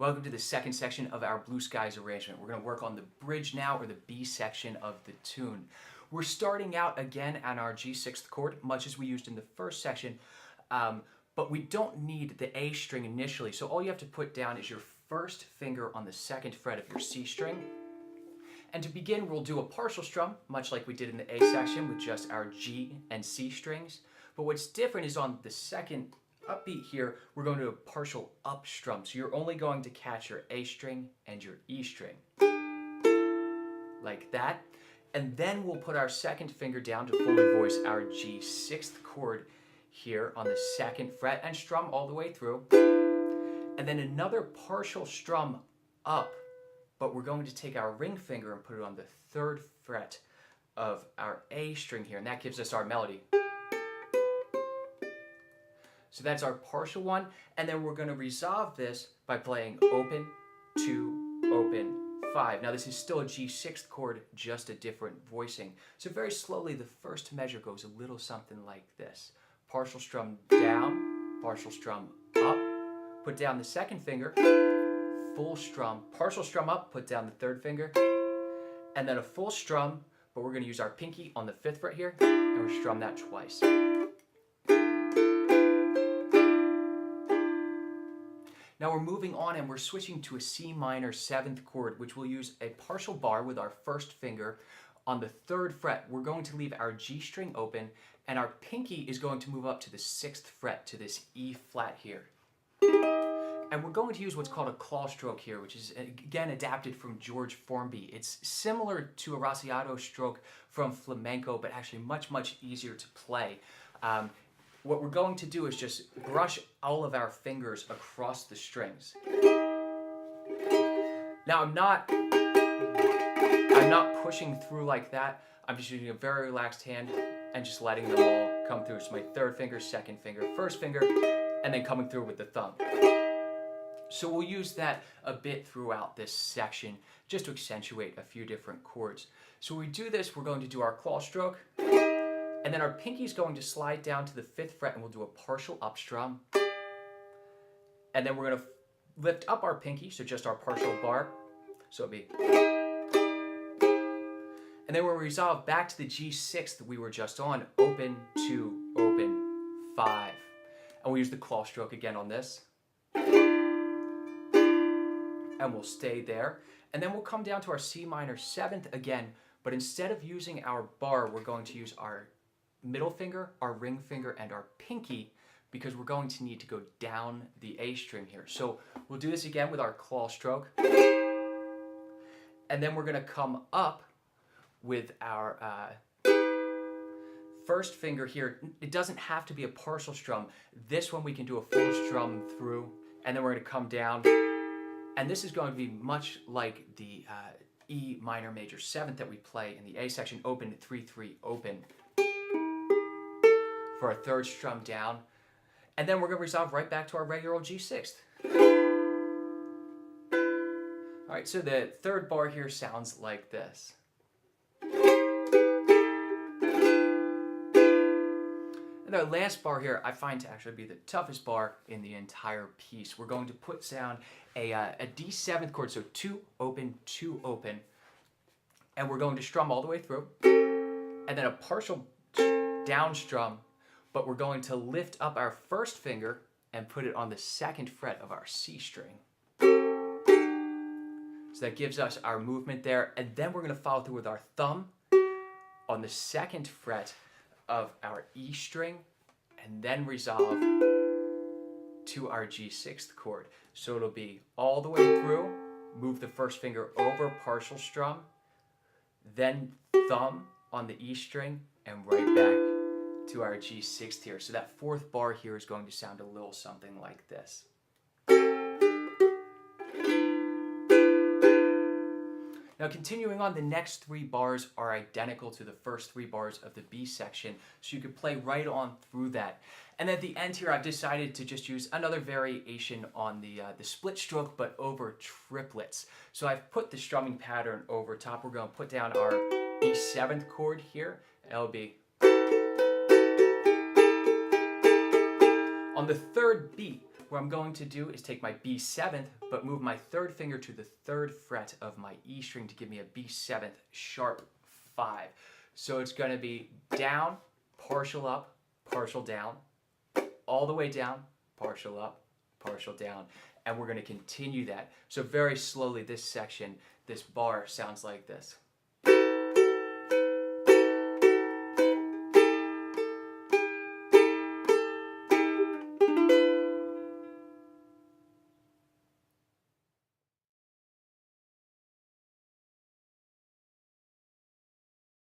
Welcome to the second section of our Blue Skies arrangement. We're going to work on the bridge now, or the B section of the tune. We're starting out again on our G6th chord, much as we used in the first section, but we don't need the A string initially, so all you have to put down is your first finger on the second fret of your C string. And to begin, we'll do a partial strum, much like we did in the A section with just our G and C strings. But what's different is on the second upbeat here, we're going to do a partial up strum. So you're only going to catch your A string and your E string. Like that. And then we'll put our second finger down to fully voice our G6th chord here on the second fret and strum all the way through. And then another partial strum up, but we're going to take our ring finger and put it on the third fret of our A string here, and that gives us our melody. So that's our partial one, and then we're going to resolve this by playing open, 2, open, 5. Now this is still a G6th chord, just a different voicing. So very slowly the first measure goes a little something like this. Partial strum down, partial strum up, put down the second finger, full strum, partial strum up, put down the third finger, and then a full strum, but we're going to use our pinky on the 5th fret here, and we'll strum that twice. Now we're moving on and we're switching to a C minor 7th chord, which we'll use a partial bar with our first finger on the 3rd fret. We're going to leave our G string open, and our pinky is going to move up to the 6th fret to this E flat here. And we're going to use what's called a claw stroke here, which is again adapted from George Formby. It's similar to a rasguado stroke from flamenco, but actually much easier to play. What we're going to do is just brush all of our fingers across the strings. Now I'm not pushing through like that. I'm just using a very relaxed hand and just letting them all come through. So my 3rd finger, 2nd finger, 1st finger, and then coming through with the thumb. So we'll use that a bit throughout this section just to accentuate a few different chords. So when we do this, we're going to do our claw stroke, and then our pinky is going to slide down to the 5th fret, and we'll do a partial up strum. And then we're going to lift up our pinky, so just our partial bar. So it'll be. And then we'll resolve back to the G6th that we were just on, open, 2, open, 5. And we'll use the claw stroke again on this. And we'll stay there. And then we'll come down to our C minor 7th again, but instead of using our bar, we're going to use our middle finger, our ring finger, and our pinky, because we're going to need to go down the A string here. So we'll do this again with our claw stroke. And then we're going to come up with our first finger here. It doesn't have to be a partial strum. This one we can do a full strum through, and then we're going to come down. And this is going to be much like the E minor major 7th that we play in the A section, open, 3-3, open, for our 3rd strum down. And then we're going to resolve right back to our regular old G6th. All right, so the 3rd bar here sounds like this. And our last bar here, I find to actually be the toughest bar in the entire piece. We're going to put down a D7th chord, so 2, open, 2, open. And we're going to strum all the way through. And then a partial down strum, but we're going to lift up our first finger and put it on the 2nd fret of our C string. So that gives us our movement there. And then we're going to follow through with our thumb on the 2nd fret of our E string, and then resolve to our G6th chord. So it'll be all the way through, move the first finger over, partial strum, then thumb on the E string, and right back to our G6th here. So that 4th bar here is going to sound a little something like this. Now continuing on, the next 3 bars are identical to the first 3 bars of the B section, so you could play right on through that. And at the end here, I've decided to just use another variation on the split stroke, but over triplets. So I've put the strumming pattern over top. We're going to put down our B7th chord here. It'll be. On the 3rd beat, What I'm going to do is take my B7th, but move my third finger to the 3rd fret of my E string to give me a B7th sharp 5. So it's going to be down, partial up, partial down, all the way down, partial up, partial down. And we're going to continue that. So very slowly, this section, this bar sounds like this.